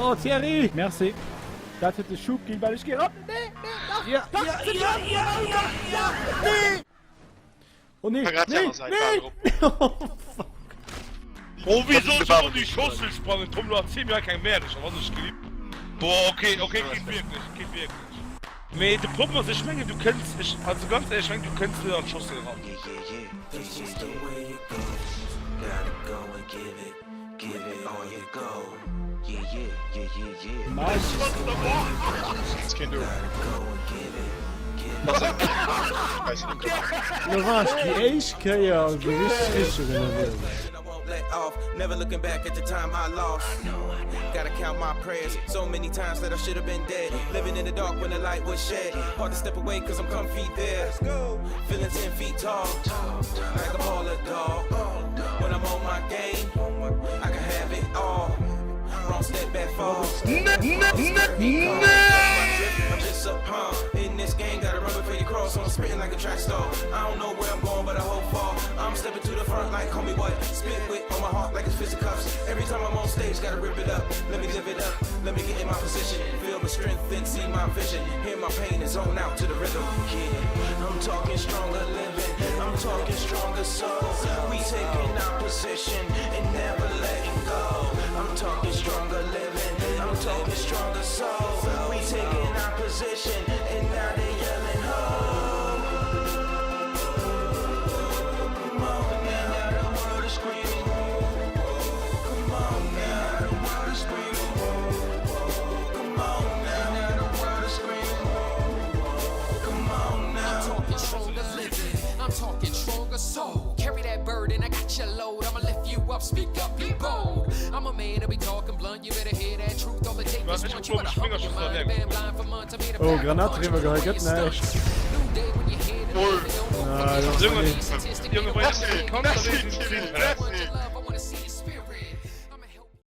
Oh Thierry, merci. Dat het de Schuki bij de skier op. Nee, ja. Nee. Oh nee, nee. Oh fuck. Oh, wieso schon die Schussel spannen? Tom, du hast 10 Jahre kein mehr, ich hab alles geliebt. Boah, okay, geht wirklich. Me, der Problem ist, ich meine, du kennst, also ganz ehrlich, du kennst wieder einen Schuss ran. That's just the way it goes. Gotta go and give it all you go. Yeah. Nice. Das kann du. Gotta go and give it. Lewandowski, eens keer je gewist gisteren wil. Let off, never looking back at the time I lost. Gotta count my prayers, so many times that I should have been dead. Living in the dark when the light was shed. Hard to step away cause I'm comfy there. Feeling 10 feet tall, like a baller dog. When I'm on my game, I can have it all. Wrong step back fall. I'm just a pawn in this game, gotta run before you cross. So I'm spitting like a track star. I don't know where I'm going, but I hope fall. I'm stepping to the front like homie what? Spit with on my heart like it's fisticuffs. Every time I'm on stage, gotta rip it up. Let me live it up, let me get in my position. Feel the strength and see my vision. Hear my pain and zone out to the rhythm. Yeah, I'm talking stronger living, I'm talking stronger soul. We taking our position and never letting go. I'm talking stronger living, I'm talking stronger soul. We taking our position and now they yelling ho. Come on now, the world is screaming. Come on now, the world is screaming. Come on now, the world is screaming. Come on now. I'm talking stronger living, I'm talking stronger soul. Carry that burden, I got your load. I'ma lift you up, speak up, be bold. I'm a man, I'll be talking blunt. You better hear that truth. All the take is once you better humble your mind. Been blind for months. I made a Oh, granaat erin gehaald, nee. Junge, weil das bekannt gewesen ist.